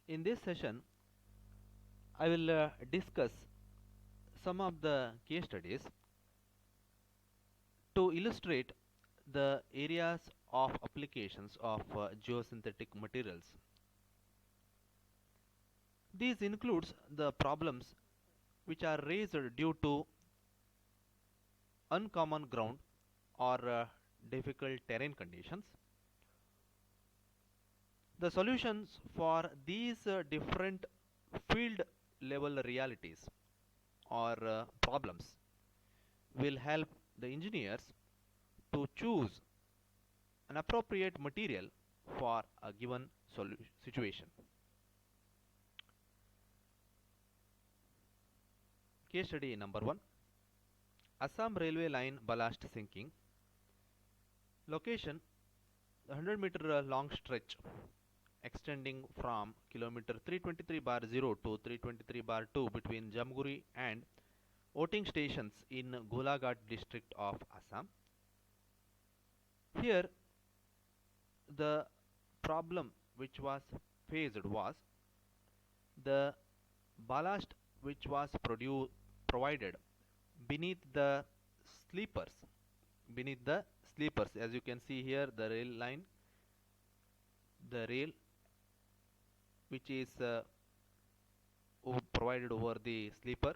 In this session, I will discuss some of the case studies to illustrate the areas of applications of geosynthetic materials. These includes the problems which are raised due to uncommon ground or difficult terrain conditions. The solutions for these different field level realities or problems will help the engineers to choose an appropriate material for a given situation. Case study number 1, Assam railway line ballast sinking. Location, 100-meter long stretch extending from kilometer 323 bar 0 to 323 bar 2 between Jamguri and Voting stations in Golaghat district of Assam. Here, the problem which was faced was the ballast which was provided beneath the sleepers. Beneath the sleepers, as you can see here, the rail line, the rail which is provided over the sleeper.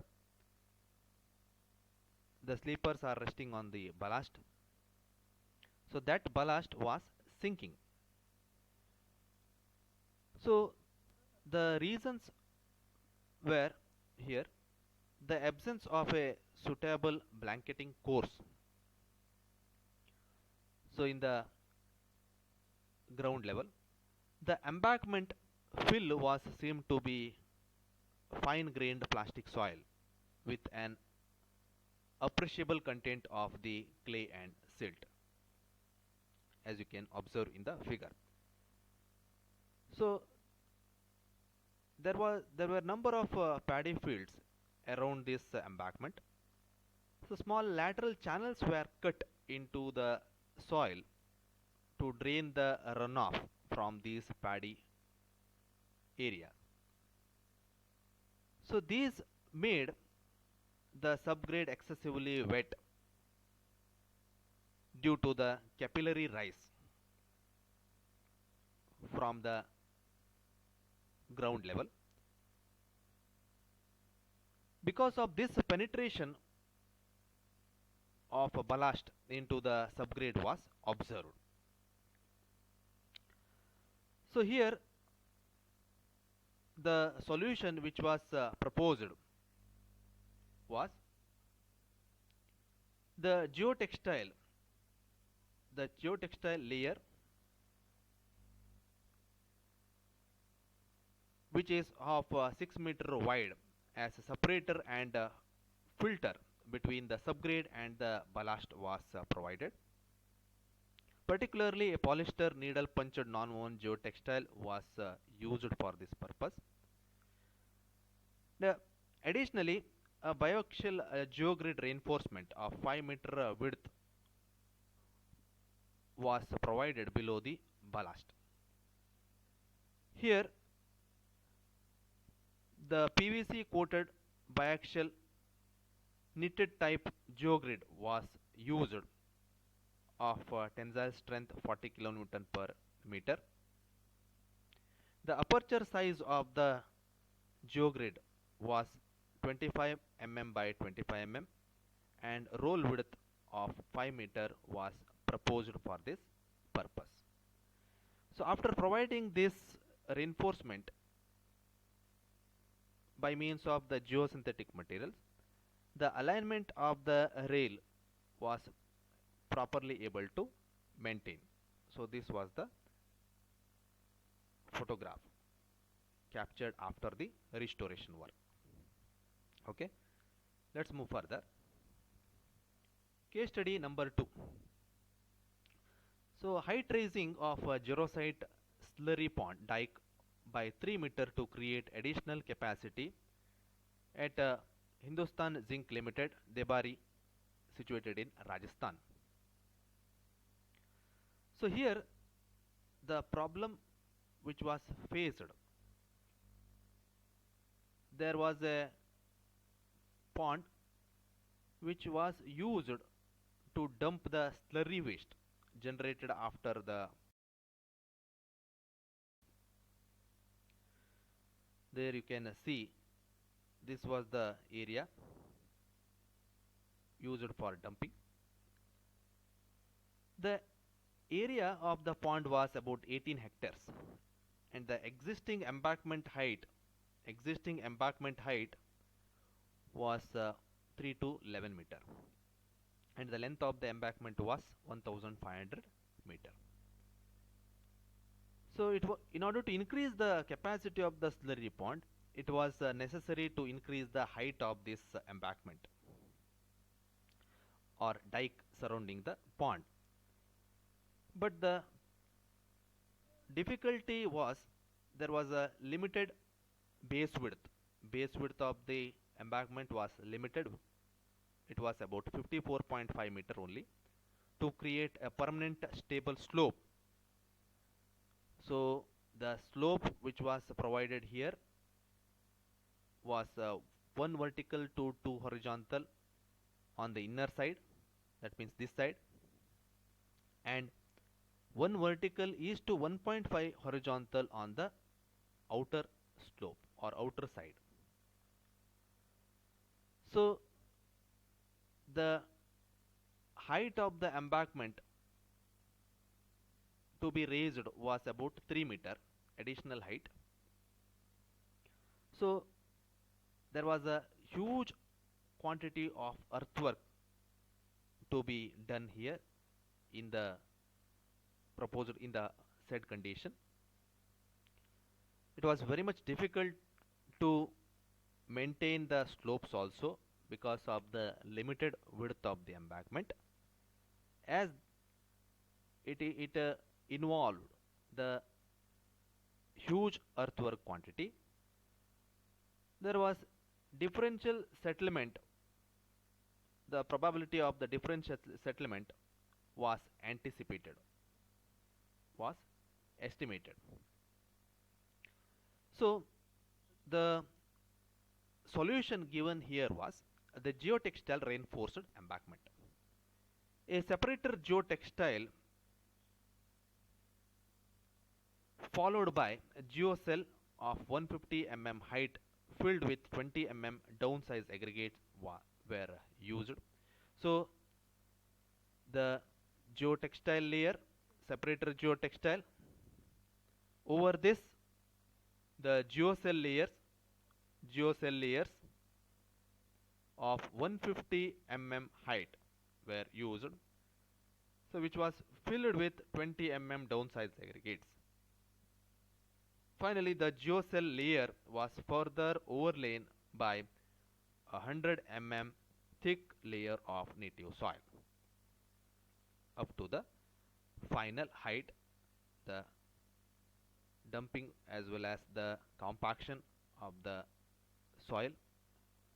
The sleepers are resting on the ballast. So that ballast was sinking. So the reasons were here the absence of a suitable blanketing course. So in the ground level, the embankment fill was seemed to be fine grained plastic soil with an appreciable content of the clay and silt, as you can observe in the figure. So there were number of paddy fields around this embankment. So small lateral channels were cut into the soil to drain the runoff from these paddy area. So these made the subgrade excessively wet due to the capillary rise from the ground level. Because of this, penetration of ballast into the subgrade was observed. So here the solution which was proposed was the geotextile layer, which is of 6 meter wide, as a separator and filter between the subgrade and the ballast was provided. Particularly, a polyester needle punched non-woven geotextile was used for this purpose. Additionally, a bioaxial geogrid reinforcement of 5 meter width was provided below the ballast. Here, the PVC coated biaxial knitted type geogrid was used of tensile strength 40 kN per meter. The aperture size of the geogrid was 25 mm by 25 mm and roll width of 5 meter was proposed for this purpose. So after providing this reinforcement by means of the geosynthetic materials, the alignment of the rail was properly able to maintain. So this was the photograph captured after the restoration work. Okay, let's move further. Case study number 2. So height raising of a jarosite slurry pond dike by 3 meter to create additional capacity at Hindustan Zinc Limited, Debari, situated in Rajasthan. So here the problem which was faced there was a pond which was used to dump the slurry waste generated after the. There you can see this was the area used for dumping. The area of the pond was about 18 hectares, and the existing embankment height was 3 to 11 meter, and the length of the embankment was 1500 meter. So in order to increase the capacity of the slurry pond, it was necessary to increase the height of this embankment or dike surrounding the pond. But the difficulty was there was a limited base width. Base width of the embankment was limited. It was about 54.5 meter only to create a permanent stable slope. So the slope which was provided here was 1 vertical to 2 horizontal on the inner side, that means this side, and 1 vertical is to 1.5 horizontal on the outer slope or outer side. So the height of the embankment to be raised was about 3 meter additional height. So there was a huge quantity of earthwork to be done here in the proposed in the said condition. It was very much difficult to maintain the slopes also because of the limited width of the embankment, as it involved the huge earthwork quantity. There was differential settlement. The probability of the differential settlement was anticipated, was estimated. So the solution given here was the geotextile reinforced embankment. A separator geotextile followed by a geocell of 150 mm height filled with 20 mm downsize aggregates were used. So the geotextile layer, separator geotextile, over this the geocell layers of 150 mm height were used, so which was filled with 20 mm downsize aggregates. Finally, the geocell layer was further overlain by a 100 mm thick layer of native soil. Up to the final height, the dumping as well as the compaction of the soil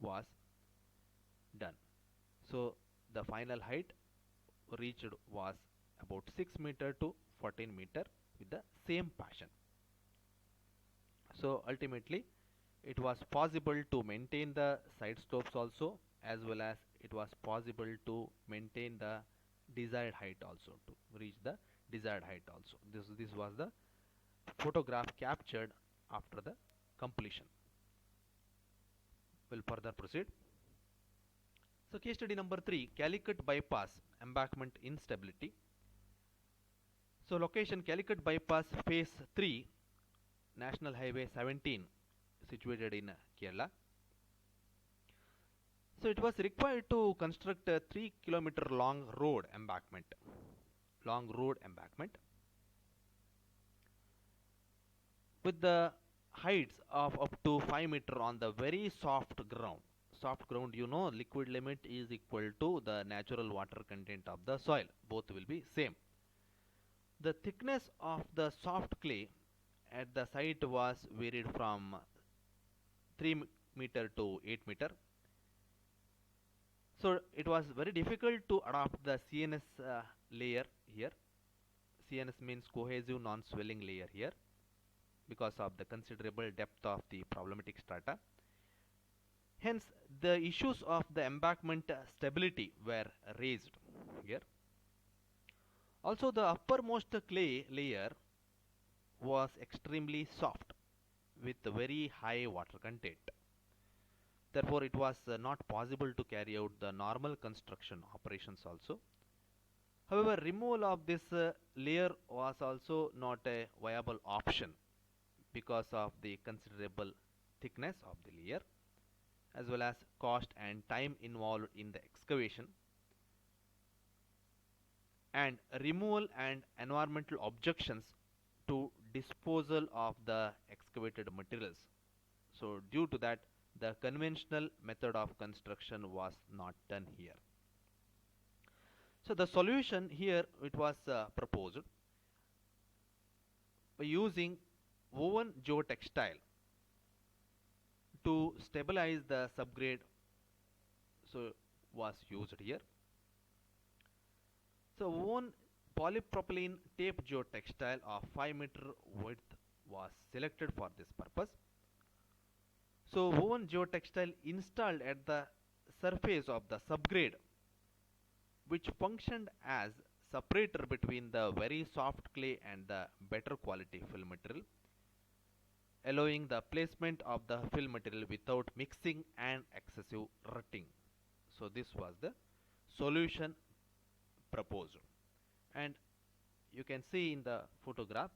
was done. So the final height reached was about 6 meter to 14 meter with the same passion. So ultimately it was possible to maintain the side slopes also, as well as it was possible to maintain the desired height also, to reach the desired height also. This was the photograph captured after the completion. We'll further proceed. So case study number 3, Calicut bypass embankment instability. So location Calicut bypass phase 3, National Highway 17, situated in Kerala. So it was required to construct a 3-kilometer long road embankment. With the heights of up to 5 meter on the very soft ground. Soft ground, you know, liquid limit is equal to the natural water content of the soil. Both will be same. The thickness of the soft clay at the site was varied from 3 meter to 8 meter. So it was very difficult to adopt the CNS layer here. CNS means cohesive non-swelling layer here, because of the considerable depth of the problematic strata. Hence, the issues of the embankment stability were raised here. Also, the uppermost clay layer was extremely soft with very high water content. Therefore, it was not possible to carry out the normal construction operations also. However, removal of this layer was also not a viable option because of the considerable thickness of the layer as well as cost and time involved in the excavation, and removal and environmental objections to disposal of the excavated materials. So due to that, the conventional method of construction was not done here. So the solution here, it was proposed by using woven geotextile to stabilize the subgrade, so was used here. So woven polypropylene tape geotextile of 5-meter width was selected for this purpose. So woven geotextile installed at the surface of the subgrade, which functioned as separator between the very soft clay and the better quality fill material, allowing the placement of the fill material without mixing and excessive rutting. So this was the solution proposed, and you can see in the photograph.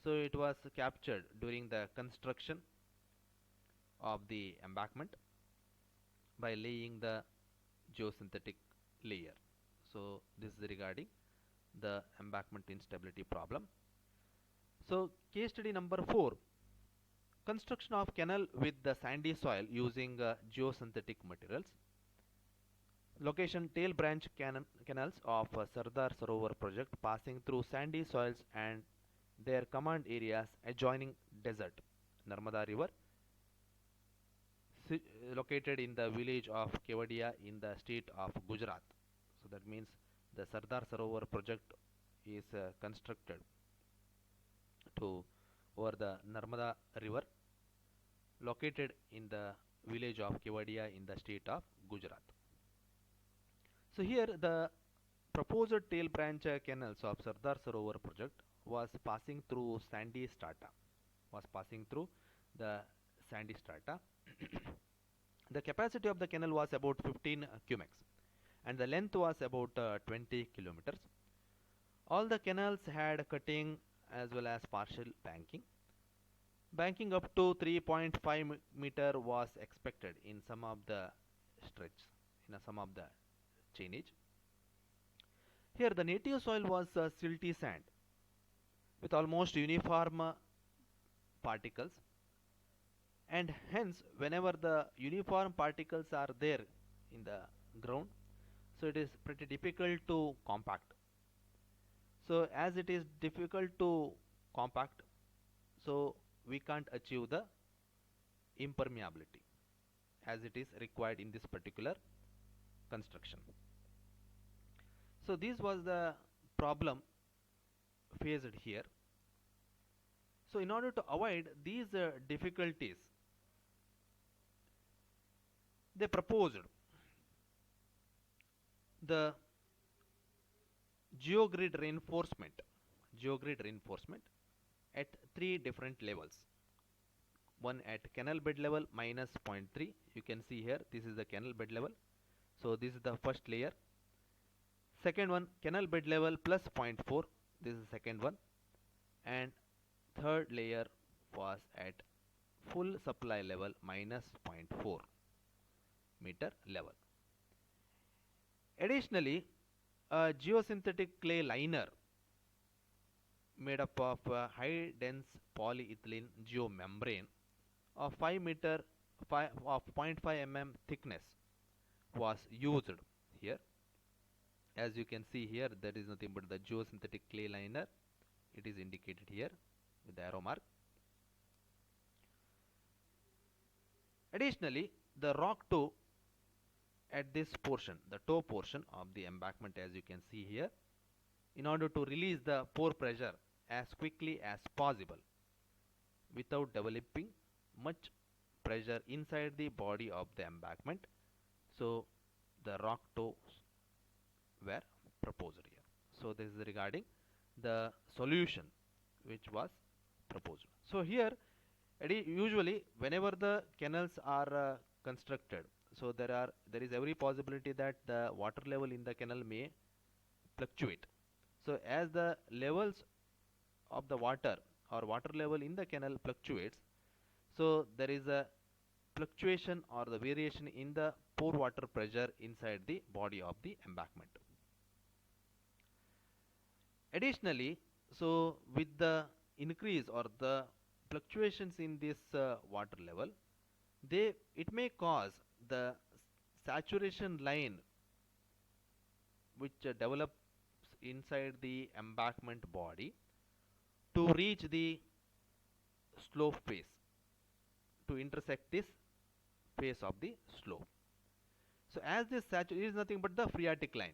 So it was captured during the construction of the embankment by laying the geosynthetic layer. So this is regarding the embankment instability problem. So case study number 4, construction of canal with the sandy soil using geosynthetic materials. Location: tail branch canals of Sardar Sarovar project passing through sandy soils and their command areas adjoining desert, Narmada river, located in the village of Kevadia in the state of Gujarat. So that means the Sardar Sarovar project is constructed to over the Narmada river, located in the village of Kevadia in the state of Gujarat. So here the proposed tail branch canals of Sardar Sarovar project was passing through sandy strata, The capacity of the canal was about 15 cumex and the length was about 20 kilometers. All the canals had cutting as well as partial banking. Banking up to 3.5 meter was expected in some of the stretch, in some of the chainage. Here the native soil was silty sand with almost uniform particles, and hence whenever the uniform particles are there in the ground, so it is pretty difficult to compact. So as it is difficult to compact, so we can't achieve the impermeability as it is required in this particular construction. So this was the problem faced here. So in order to avoid these difficulties, they proposed the geogrid reinforcement at 3 different levels. One at canal bed level minus -0.3. You can see here, this is the canal bed level. So this is the first layer. Second one, canal bed level plus +0.4. This is the second one. And third layer was at full supply level minus -0.4 meter level. Additionally, a geosynthetic clay liner made up of high dense polyethylene geomembrane of 5 meter of 0.5 mm thickness was used here. As you can see here, there is nothing but the geosynthetic clay liner. It is indicated here with the arrow mark. Additionally, the rock toe at this portion, the toe portion of the embankment, as you can see here, in order to release the pore pressure as quickly as possible without developing much pressure inside the body of the embankment. So the rock toes were proposed here. So this is regarding the solution which was proposed. So here usually whenever the canals are constructed, so there is every possibility that the water level in the canal may fluctuate. So as the levels of the water or water level in the canal fluctuates, so there is a fluctuation or the variation in the pore water pressure inside the body of the embankment. Additionally, so with the increase or the fluctuations in this water level, it may cause the saturation line which develops inside the embankment body to reach the slope face, to intersect this face of the slope. So as this saturation is nothing but the phreatic line.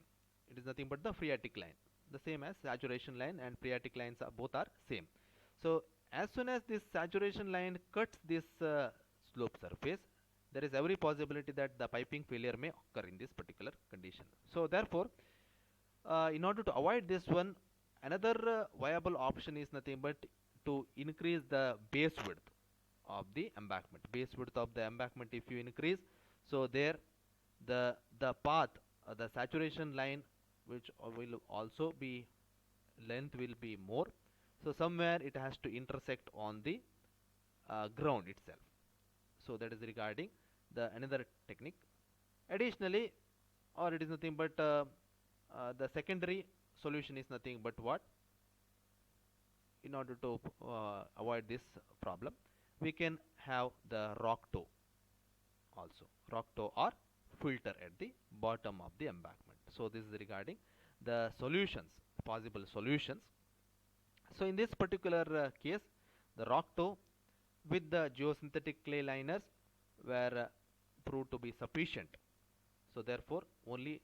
It is nothing but the phreatic line. The same as saturation line and phreatic lines are both are same. So as soon as this saturation line cuts this slope surface, there is every possibility that the piping failure may occur in this particular condition. So therefore, in order to avoid this one, another viable option is nothing but to increase the base width of the embankment. Base width of the embankment, if you increase, so there the path, the saturation line, which will also be length will be more. So somewhere it has to intersect on the ground itself. So that is regarding the another technique. Additionally, or it is nothing but the secondary solution is nothing but what? In order to avoid this problem, we can have the rock toe also, rock toe or filter at the bottom of the embankment. So this is regarding the solutions, possible solutions. So in this particular case, the rock toe with the geosynthetic clay liners were proved to be sufficient. So therefore only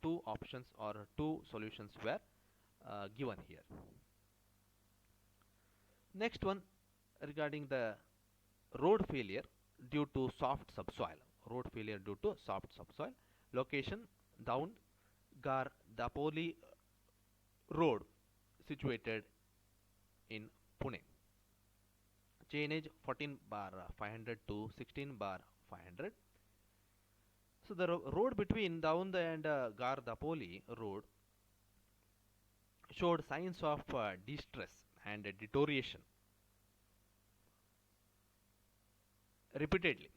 two options or two solutions were given here. Next one, regarding the road failure due to soft subsoil. Road failure due to soft subsoil. Location down Gardapoli road situated in Pune. Chainage 14 bar 500 to 16 bar 500. So the road between Daund and Gardapoli road showed signs of distress and deterioration repeatedly.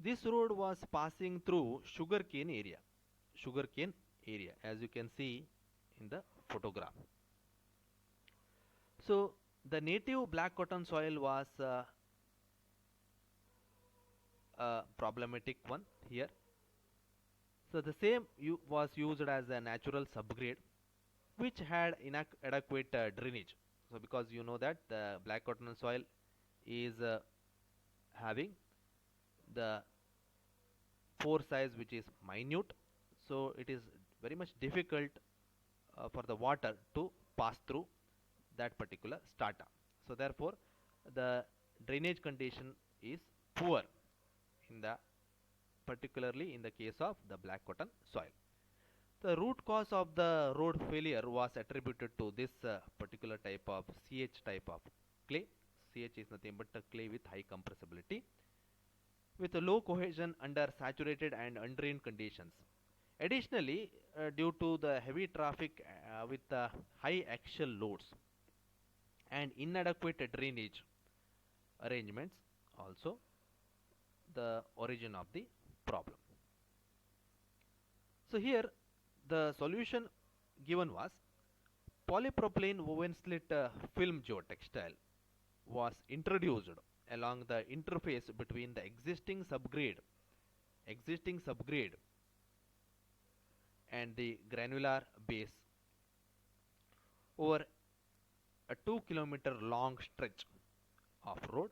This road was passing through sugarcane area, as you can see in the photograph. So the native black cotton soil was a problematic one here. So the same was used as a natural subgrade, which had inadequate drainage. So because you know that the black cotton soil is having the pore size which is minute, so it is very much difficult for the water to pass through that particular strata. So therefore the drainage condition is poor in the particularly in the case of the black cotton soil. The root cause of the road failure was attributed to this particular type of CH type of clay. CH is nothing but a clay with high compressibility, with a low cohesion under saturated and undrained conditions. Additionally, due to the heavy traffic with high axial loads and inadequate drainage arrangements, also the origin of the problem. So here the solution given was polypropylene woven slit film geotextile was introduced along the interface between the existing subgrade and the granular base over a 2 kilometer long stretch of road.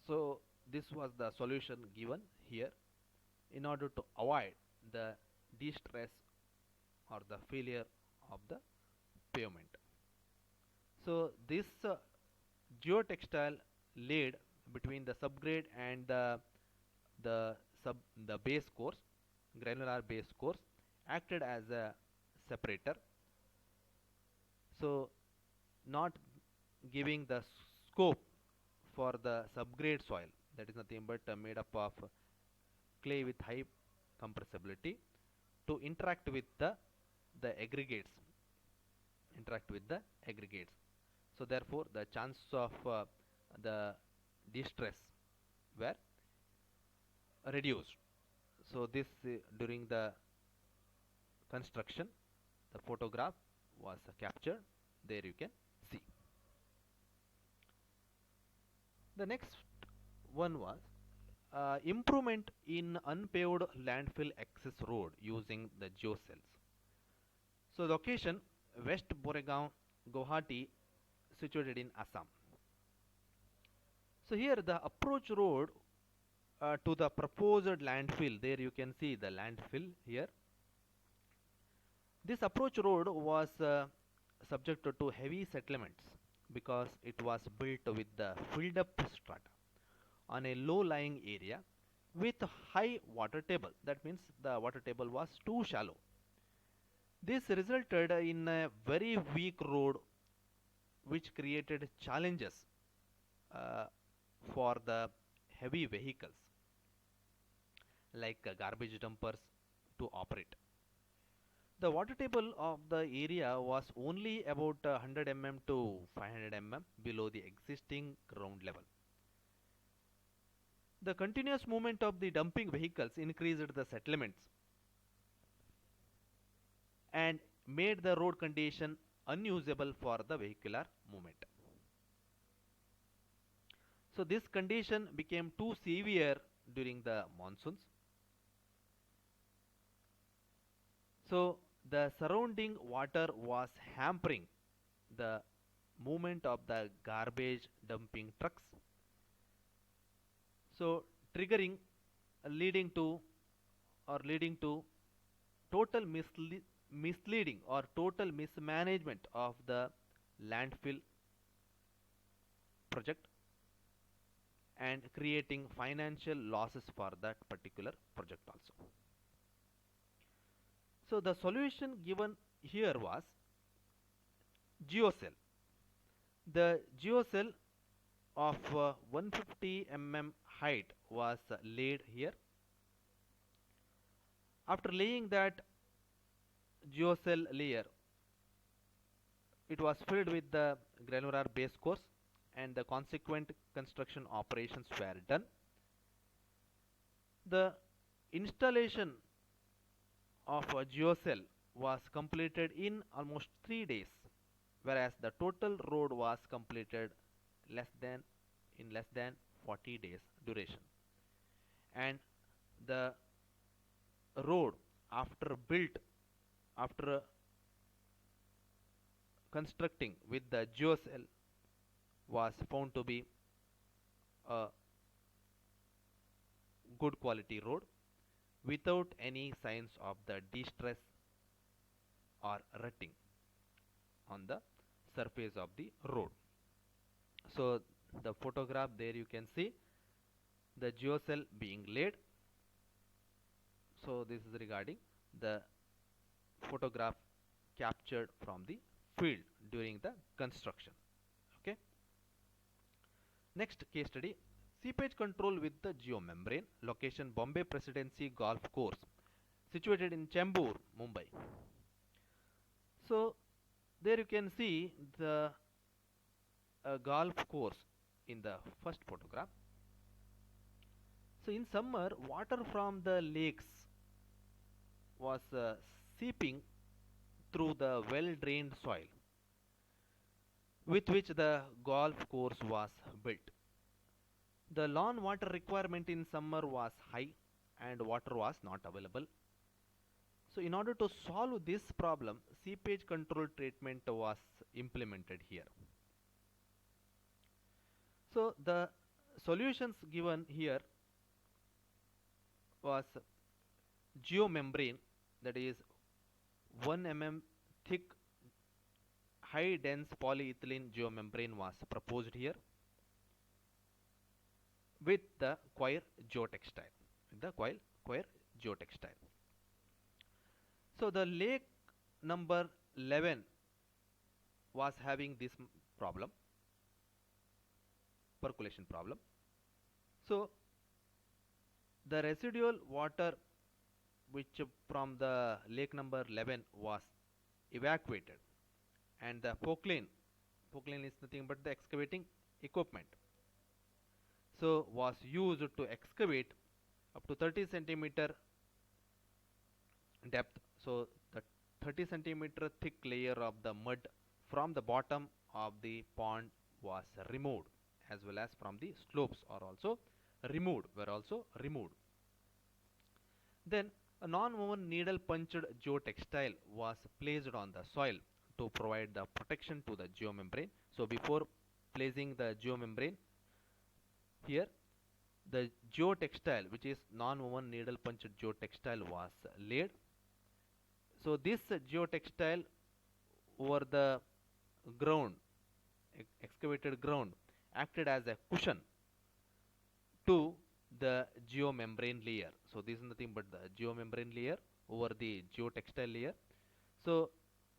So this was the solution given here in order to avoid the distress or the failure of the pavement. So this geotextile laid between the subgrade and the sub the base course, granular base course, acted as a separator, so not giving the scope for the subgrade soil, that is nothing but made up of clay with high compressibility, to the aggregates interact with the aggregates. So therefore the chance of the distress were reduced. So this during the construction, the photograph was captured. There you can see. The next one was improvement in unpaved landfill access road using the geocells. So the location West Boregaon, Guwahati, situated in Assam. So here the approach road to the proposed landfill, there you can see the landfill here. This approach road was subjected to heavy settlements because it was built with the filled up strata on a low lying area with high water table. That means the water table was too shallow. This resulted in a very weak road which created challenges uh, for the heavy vehicles like garbage dumpers to operate. The water table of the area was only about 100 to 500 below the existing ground level. The continuous movement of the dumping vehicles increased the settlements and made the road condition unusable for the vehicular movement. So this condition became too severe during the monsoons. So the surrounding water was hampering the movement of the garbage dumping trucks. So triggering leading to total misleading or total mismanagement of the landfill project and creating financial losses for that particular project also. So the solution given here was geocell. The geocell of 150 height was laid here. After laying that geocell layer, it was filled with the granular base course and the consequent construction operations were done. The installation of a geocell was completed in almost 3 days, whereas the total road was completed less than in less than 40 days duration. And the road after constructing with the geocell was found to be a good quality road without any signs of the distress or rutting on the surface of the road. So the photograph there you can see the geocell being laid. So this is regarding the photograph captured from the field during the construction. Okay. Next case study, seepage control with the geomembrane, location Bombay Presidency Golf Course, situated in Chembur, Mumbai. So there you can see the golf course in the first photograph. So in summer, water from the lakes was seeping through the well drained soil with which the golf course was built. The lawn water requirement in summer was high and water was not available. So in order to solve this problem, seepage control treatment was implemented here. So the solutions given here was geomembrane, that is 1 thick high dense polyethylene geomembrane was proposed here. with the coir geotextile. With the coir geotextile. So the lake number 11 was having this problem, percolation problem. So the residual water which from the lake number 11 was evacuated, and the pokeline is nothing but the excavating equipment, so was used to excavate up to 30 centimeter depth. So the 30 centimeter thick layer of the mud from the bottom of the pond was removed, as well as from the slopes are also removed. Then a non-woven needle punched geotextile was placed on the soil to provide the protection to the geomembrane. So before placing the geomembrane, here the geotextile, which is non-woven needle punched geotextile, was laid. So this geotextile over the ground, excavated ground, acted as a cushion to the geomembrane layer. So this is nothing but the geomembrane layer over the geotextile layer. So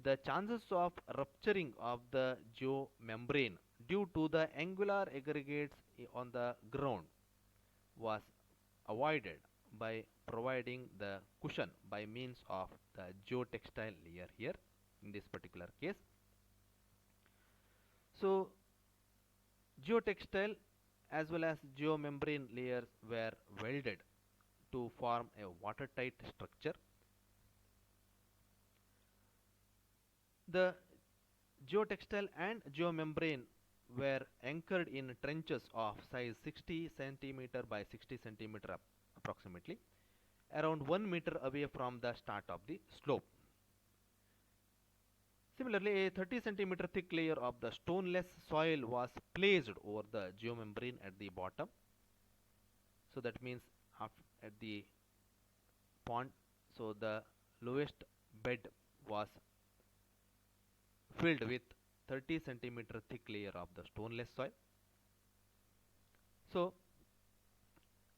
the chances of rupturing of the geomembrane due to the angular aggregates on the ground was avoided by providing the cushion by means of the geotextile layer here in this particular case. So geotextile as well as geomembrane layers were welded to form a watertight structure. The geotextile and geomembrane were anchored in trenches of size 60 centimeter by 60 centimeter approximately, around 1 meter away from the start of the slope. Similarly, a 30 centimeter thick layer of the stoneless soil was placed over the geomembrane at the bottom. So that means at the pond, so the lowest bed was filled with 30 centimeter thick layer of the stoneless soil. So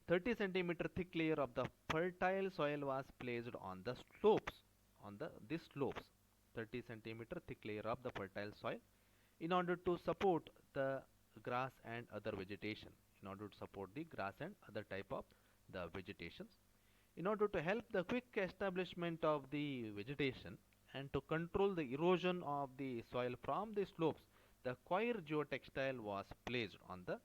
30 centimeter thick layer of the fertile soil was placed on the slopes, on these slopes. 30 centimeter thick layer of the fertile soil in order to support the grass and other vegetation, in order to support the grass and other type of the vegetations. In order to help the quick establishment of the vegetation and to control the erosion of the soil from the slopes, the coir geotextile was placed on the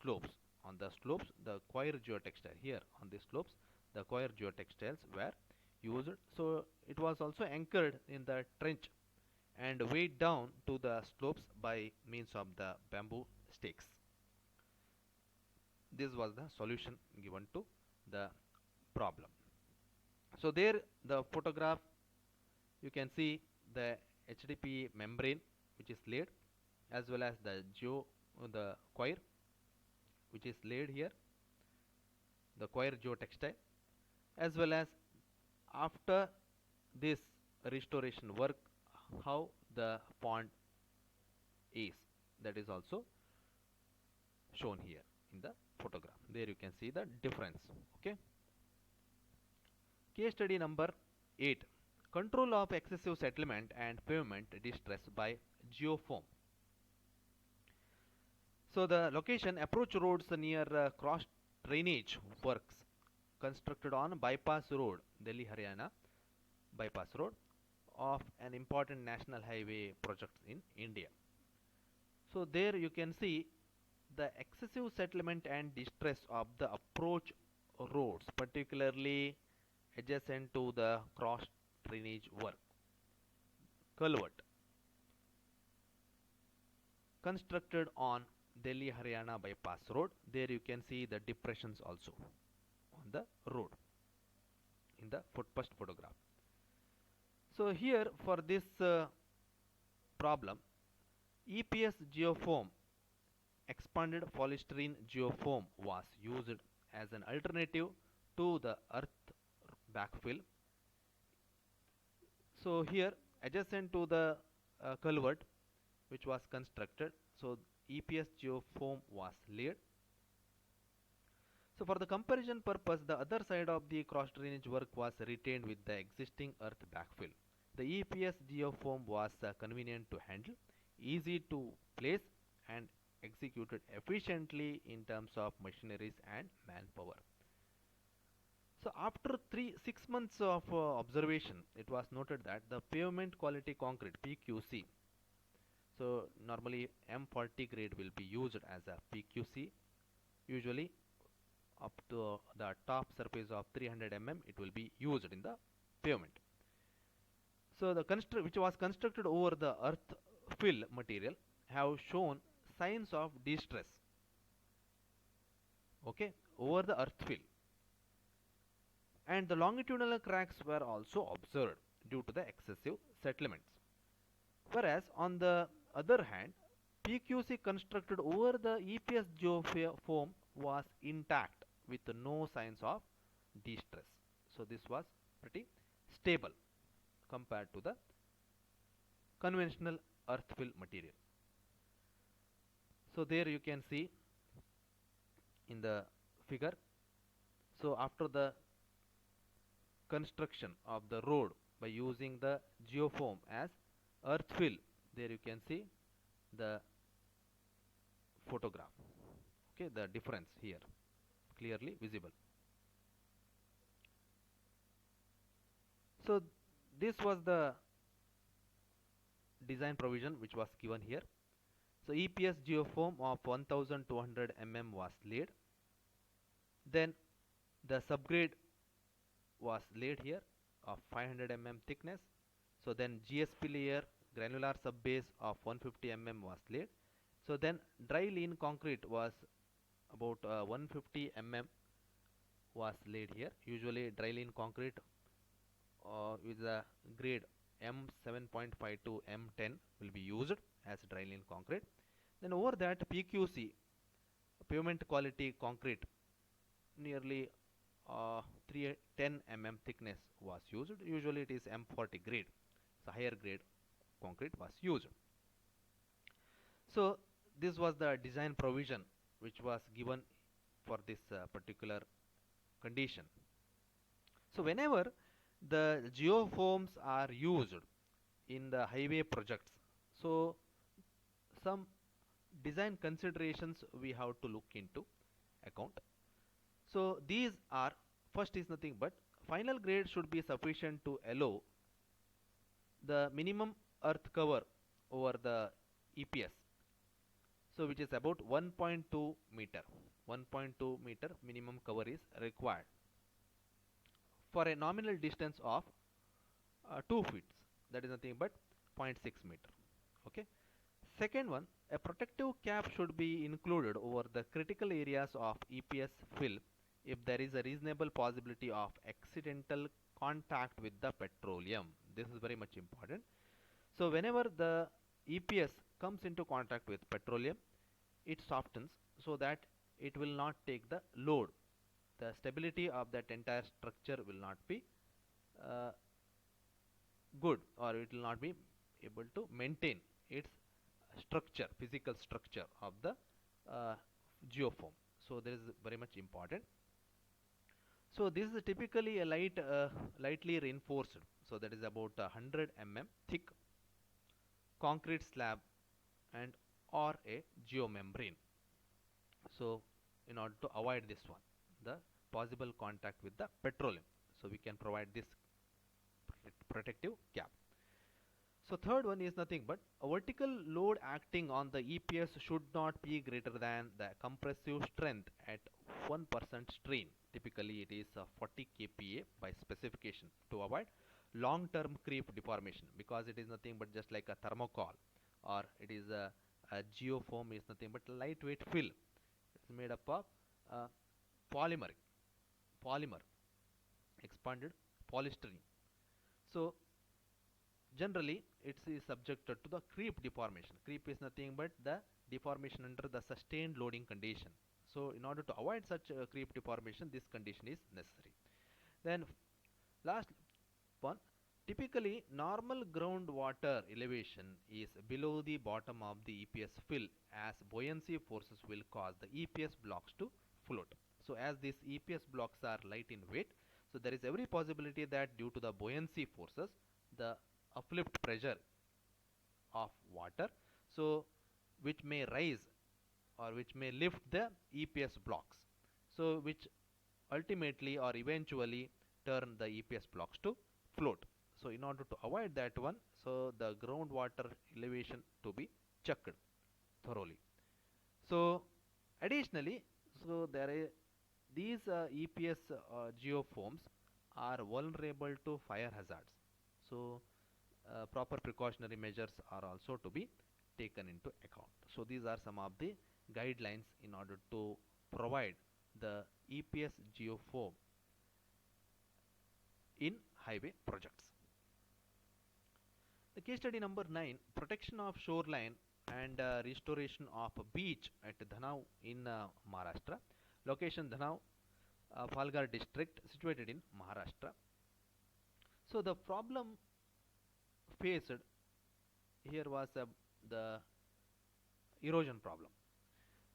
slopes. On the slopes, the coir geotextile here on the slopes, the coir geotextiles were used. So it was also anchored in the trench and weighed down to the slopes by means of the bamboo stakes. This was the solution given to the problem. So there the photograph, you can see the HDPE membrane which is laid, as well as the coir which is laid here, the coir geotextile, as well as after this restoration work how the pond is, that is also shown here in the photograph. There you can see the difference. Okay. Case study number 8. Control of excessive settlement and pavement distress by geofoam. So the location, approach roads near cross drainage works constructed on Bypass Road, Delhi Haryana Bypass Road of an important national highway project in India. So there you can see the excessive settlement and distress of the approach roads, particularly adjacent to the cross drainage work, culvert constructed on Delhi Haryana Bypass Road. There you can see the depressions also on the road in the first photograph. So here for this problem, EPS geofoam, expanded polystyrene geofoam, was used as an alternative to the earth backfill. So here adjacent to the culvert which was constructed, so EPS geofoam was laid. So for the comparison purpose, the other side of the cross drainage work was retained with the existing earth backfill. The EPS geoform was convenient to handle, easy to place, and executed efficiently in terms of machineries and manpower. So after 6 months of observation, it was noted that the pavement quality concrete (PQC), so normally M40 grade will be used as a PQC, usually up to the top surface of 300 it will be used in the pavement. So the which was constructed over the earth fill material have shown signs of distress, okay, over the earth fill, and the longitudinal cracks were also observed due to the excessive settlements. Whereas on the other hand, PQC constructed over the EPS geofoam was intact with no signs of distress. So this was pretty stable compared to the conventional earth fill material. So there you can see in the figure. So after the construction of the road by using the geofoam as earth fill, there you can see the photograph, okay, the difference here clearly visible. So this was the design provision which was given here. So EPS geofoam of 1200 was laid, then the subgrade was laid here of 500 thickness. So then GSP layer granular subbase of 150 was laid. So then dry lean concrete was about 150 was laid here. Usually dry lean concrete with the grade M7.5 to M10 will be used as dry lean concrete. Then over that PQC pavement quality concrete nearly 310 thickness was used. Usually it is M40 grade, so higher grade concrete was used. So this was the design provision which was given for this particular condition. So whenever the geoforms are used in the highway projects, so some design considerations we have to look into account. So these are, first is nothing but final grade should be sufficient to allow the minimum earth cover over the EPS, so which is about 1.2 meter. 1.2 meter minimum cover is required for a nominal distance of 2 feet, that is nothing but 0.6 meter. Okay. Second one, a protective cap should be included over the critical areas of EPS fill if there is a reasonable possibility of accidental contact with the petroleum. This is very much important. So whenever the EPS comes into contact with petroleum, it softens so that it will not take the load. The stability of that entire structure will not be good, or it will not be able to maintain its structure, physical structure of the geoform. So this is very much important. So this is typically a lightly reinforced, so that is about 100 thick concrete slab and or a geomembrane. So in order to avoid this one, the possible contact with the petroleum, so we can provide this protective cap. So third one is nothing but a vertical load acting on the EPS should not be greater than the compressive strength at 1% strain. Typically it is 40 kPa by specification to avoid long-term creep deformation, because it is nothing but just like a thermocol, or it is a geofoam is nothing but lightweight fill. It's made up of polymer expanded polystyrene. So generally it is subjected to the creep deformation. Creep is nothing but the deformation under the sustained loading condition. So in order to avoid such creep deformation, this condition is necessary. Then last one, typically normal groundwater elevation is below the bottom of the EPS fill, as buoyancy forces will cause the EPS blocks to float. So as these EPS blocks are light in weight, so there is every possibility that due to the buoyancy forces, the uplift pressure of water, so which may rise or which may lift the EPS blocks, so which ultimately or eventually turn the EPS blocks to float. So in order to avoid that one, so the groundwater elevation to be checked thoroughly. So additionally, so there is these EPS geoforms are vulnerable to fire hazards. So proper precautionary measures are also to be taken into account. So these are some of the guidelines in order to provide the EPS geoform in highway projects. The case study number 9, protection of shoreline and restoration of a beach at Dhanau in Maharashtra. Location Dhanau, Palghar district situated in Maharashtra. So the problem faced here was the erosion problem.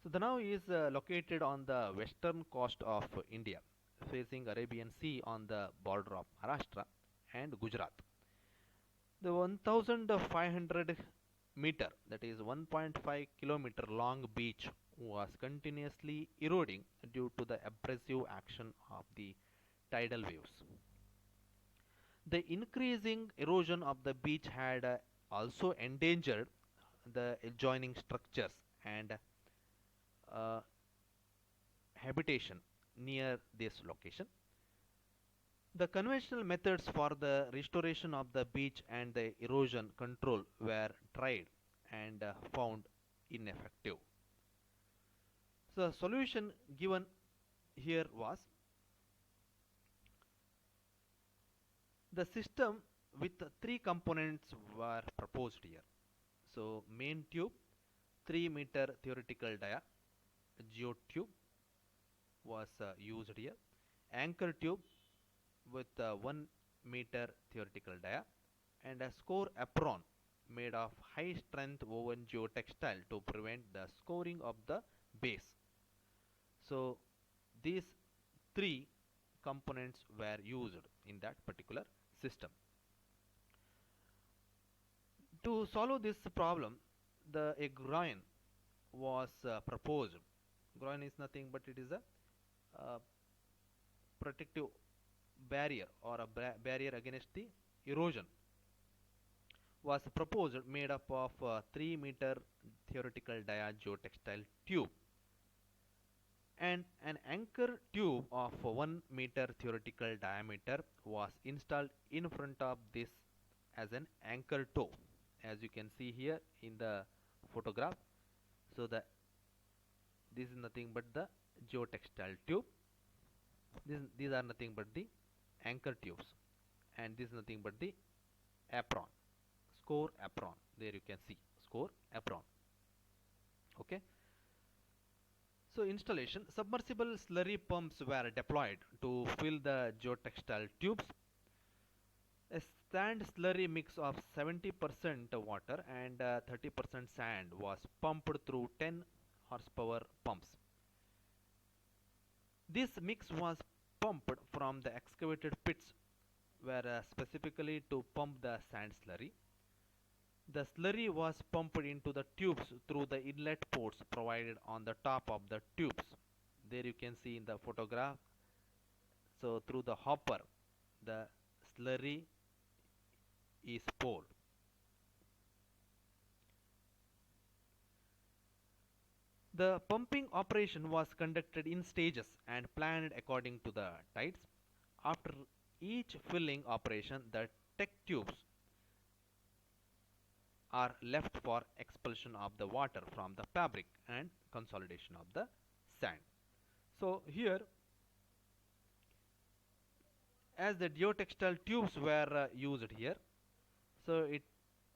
So Dhanau is located on the western coast of India, facing Arabian Sea on the border of Maharashtra and Gujarat. The 1500 meter, that is 1.5 kilometer long beach was continuously eroding due to the abrasive action of the tidal waves. The increasing erosion of the beach had also endangered the adjoining structures and uh, habitation near this location. The conventional methods for the restoration of the beach and the erosion control were tried and found ineffective. So the solution given here was the system with three components were proposed here. So main tube, 3 meter theoretical dia, geotube was used here. Anchor tube with 1 meter theoretical dia and a score apron made of high strength woven geotextile to prevent the scoring of the base. So these three components were used in that particular system. To solve this problem, a groin was proposed. Groin is nothing but it is a protective barrier or a barrier against the erosion was proposed, made up of 3 meter theoretical dia geotextile tube and an anchor tube of 1 meter theoretical diameter was installed in front of this as an anchor toe, as you can see here in the photograph. So this is nothing but the geotextile tube. These are nothing but the anchor tubes, and this is nothing but the apron, score apron. There you can see score apron. Okay. So installation, submersible slurry pumps were deployed to fill the geotextile tubes. A sand slurry mix of 70% water and 30% sand was pumped through 10 horsepower pumps. This mix was pumped from the excavated pits were specifically to pump the sand slurry. The slurry was pumped into the tubes through the inlet ports provided on the top of the tubes. There you can see in the photograph. So through the hopper, the slurry is poured. The pumping operation was conducted in stages and planned according to the tides. After each filling operation, the tech tubes are left for expulsion of the water from the fabric and consolidation of the sand. So here, as the geotextile tubes were used here, so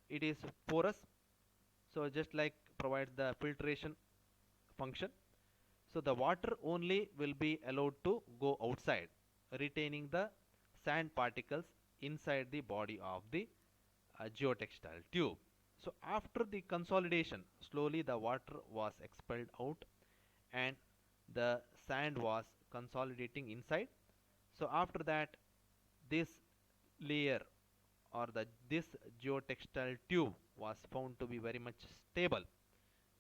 it is porous, so just like provides the filtration function. So the water only will be allowed to go outside, retaining the sand particles inside the body of the geotextile tube. So after the consolidation, slowly the water was expelled out and the sand was consolidating inside. So after that, this layer or this geotextile tube was found to be very much stable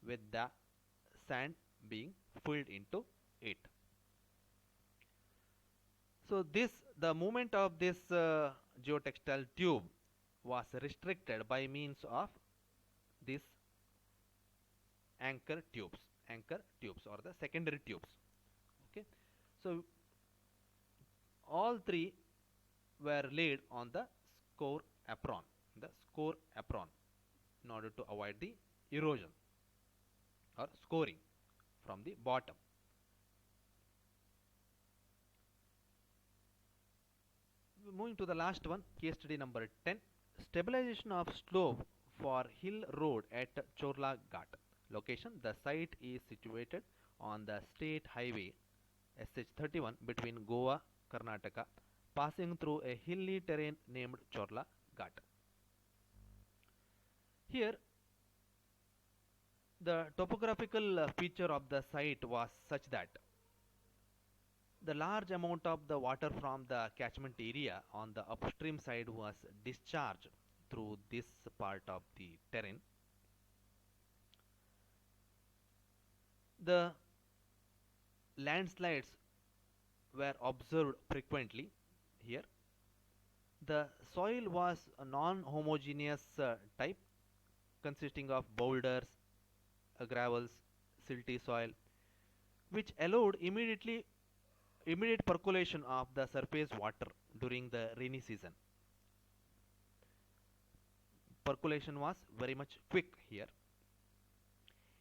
with the sand being filled into it. So the movement of this geotextile tube was restricted by means of these anchor tubes or the secondary tubes. Okay, so all three were laid on the score apron, the score apron, in order to avoid the erosion or scoring from the bottom. Moving to the last one, case study number 10, stabilization of slope for hill road at Chorla Ghat. Location, the site is situated on the state highway SH31 between Goa, Karnataka, passing through a hilly terrain named Chorla Ghat. Here, the topographical feature of the site was such that the large amount of the water from the catchment area on the upstream side was discharged through this part of the terrain. The landslides were observed frequently here. The soil was a non-homogeneous type consisting of boulders, gravels, silty soil, which allowed immediate percolation of the surface water during the rainy season. Percolation was very much quick here.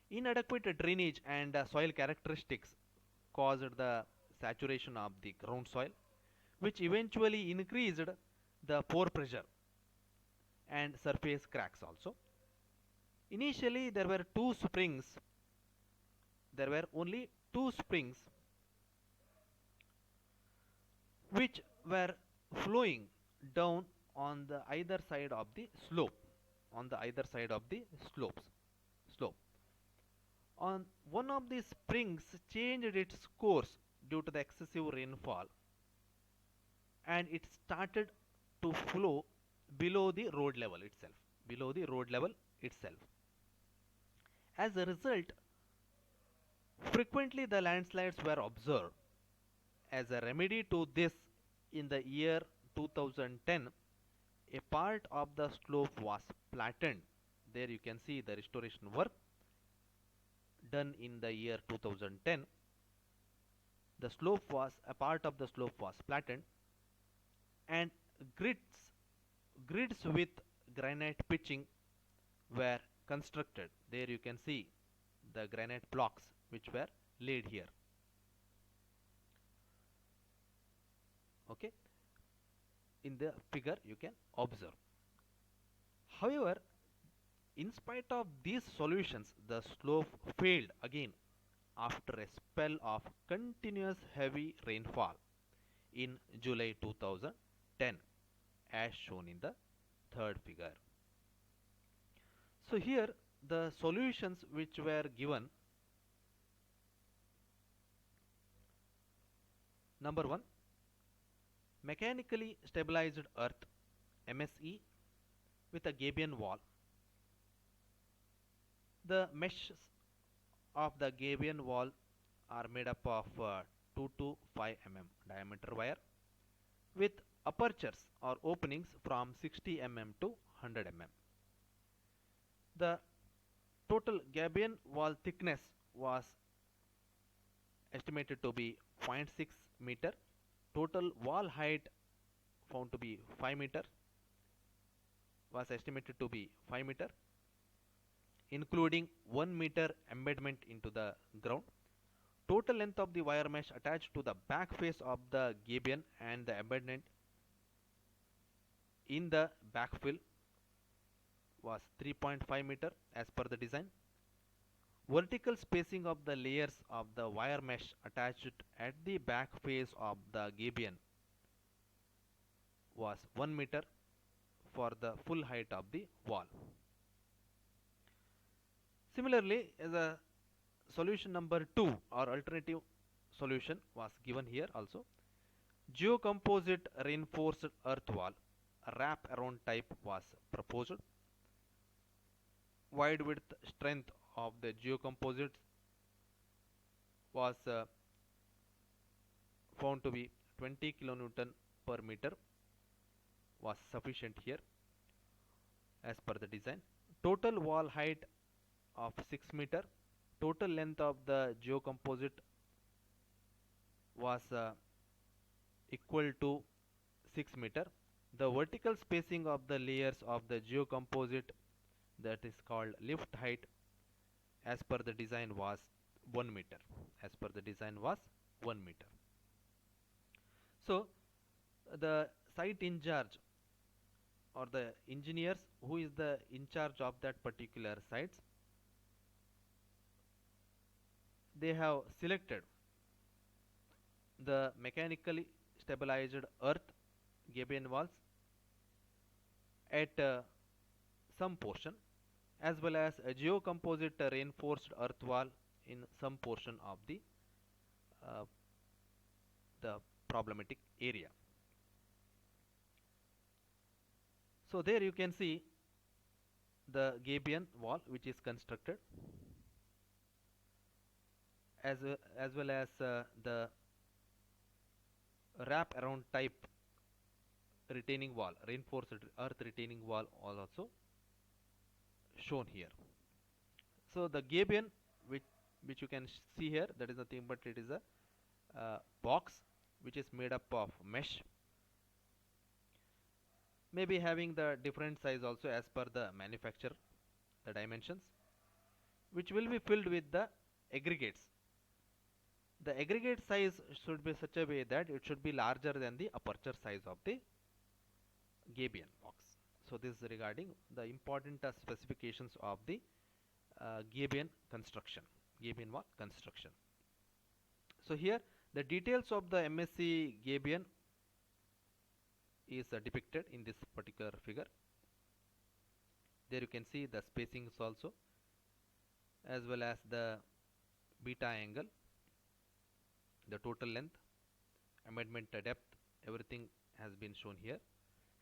Inadequate drainage and soil characteristics caused the saturation of the ground soil, which eventually increased the pore pressure and surface cracks also. Initially, there were only two springs which were flowing down on the either side of the slope, slope. On one of the springs changed its course due to the excessive rainfall, and it started to flow below the road level itself. As a result, frequently the landslides were observed. As a remedy to this, in the year 2010, a part of the slope was flattened. There you can see the restoration work done in the year 2010. A part of the slope was flattened, and grids with granite pitching were constructed. There you can see the granite blocks which were laid here. Okay, in the figure you can observe. However, in spite of these solutions, the slope failed again after a spell of continuous heavy rainfall in July 2010, as shown in the third figure. So here the solutions which were given: number 1, mechanically stabilized earth MSE with a gabion wall. The meshes of the gabion wall are made up of 2 to 5 mm diameter wire with apertures or openings from 60 mm to 100 mm. The total gabion wall thickness was estimated to be 0.6 meter. Total wall height found to be 5 meter, was estimated to be 5 meter, including 1 meter embedment into the ground. Total length of the wire mesh attached to the back face of the gabion and the embedment in the backfill was 3.5 meter as per the design. Vertical spacing of the layers of the wire mesh attached at the back face of the gabion was 1 meter for the full height of the wall. Similarly, as a solution number 2 or alternative solution was given here also. Geocomposite reinforced earth wall wrap around type was proposed. Wide width strength of the geocomposites was found to be 20 kilonewton per meter was sufficient here as per the design. Total wall height of 6 meter. Total length of the geocomposite was equal to 6 meter. The vertical spacing of the layers of the geocomposite, that is called lift height, as per the design was 1 meter. As per the design was 1 meter. So the site in charge or the engineers who is the in charge of that particular sites, they have selected the mechanically stabilized earth gabion walls at some portion, as well as a geocomposite reinforced earth wall in some portion of uh, the problematic area. So there you can see the gabion wall which is constructed, as well as the wrap around type retaining wall, reinforced earth retaining wall also shown here. So the gabion, which you can see here, that is nothing but it is a box which is made up of mesh, maybe having the different size also as per the manufacturer, the dimensions, which will be filled with the aggregates. The aggregate size should be such a way that it should be larger than the aperture size of the gabion box. So this is regarding the important specifications of the gabion construction, gabion wall construction. So here the details of the MSc gabion is depicted in this particular figure. There you can see the spacings also, as well as the beta angle, the total length, amendment depth, everything has been shown here.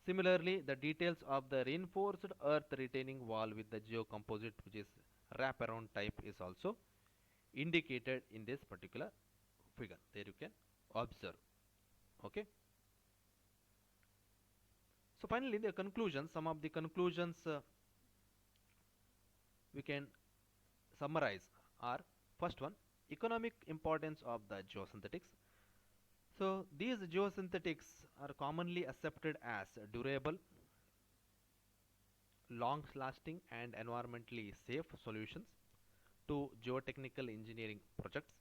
Similarly, the details of the reinforced earth retaining wall with the geocomposite, which is wrap around type, is also indicated in this particular figure. There you can observe. Okay. So finally, the conclusions, some of the conclusions we can summarize are: first one, economic importance of the geosynthetics. So these geosynthetics are commonly accepted as durable, long lasting and environmentally safe solutions to geotechnical engineering projects.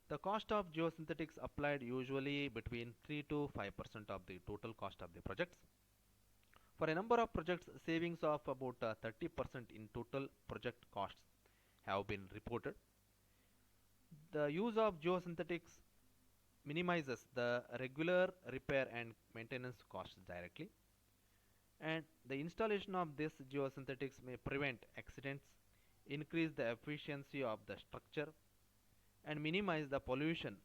The cost of geosynthetics applied usually between 3 to 5% of the total cost of the projects. For a number of projects, savings of about 30% in total project costs have been reported. The use of geosynthetics minimizes the regular repair and maintenance costs directly, and the installation of this geosynthetics may prevent accidents, increase the efficiency of the structure, and minimize the pollution,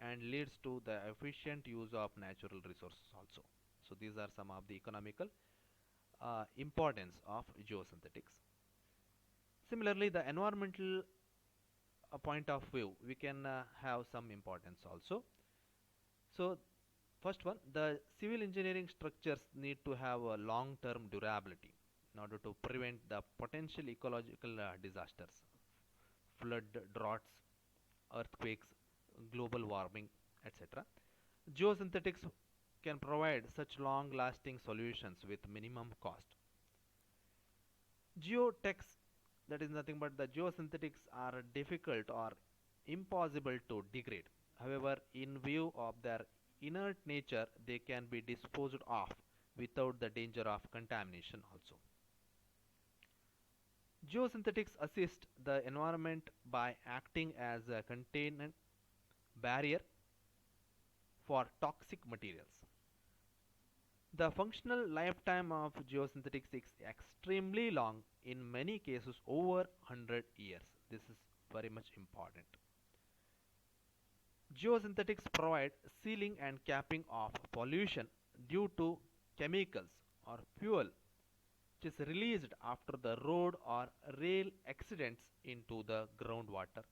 and leads to the efficient use of natural resources also. So these are some of the economical importance of geosynthetics. Similarly, the environmental point of view, we can have some importance also. So first one, the civil engineering structures need to have a long-term durability in order to prevent the potential ecological disasters, flood, droughts, earthquakes, global warming, etc. Geosynthetics can provide such long-lasting solutions with minimum cost. Geotechs, that is nothing but the geosynthetics, are difficult or impossible to degrade. However, in view of their inert nature, they can be disposed of without the danger of contamination also. Geosynthetics assist the environment by acting as a containment barrier for toxic materials. The functional lifetime of geosynthetics is extremely long, in many cases over 100 years. This is very much important. Geosynthetics provide sealing and capping of pollution due to chemicals or fuel which is released after the road or rail accidents into the groundwater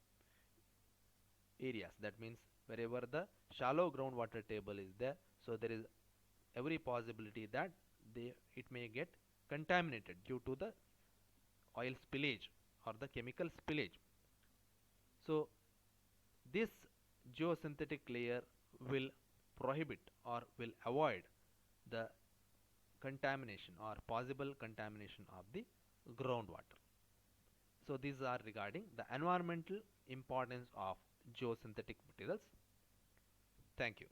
areas. That means wherever the shallow groundwater table is there, so there is every possibility that it may get contaminated due to the oil spillage or the chemical spillage. So this geosynthetic layer will prohibit or will avoid the contamination or possible contamination of the groundwater. So these are regarding the environmental importance of geosynthetic materials. Thank you.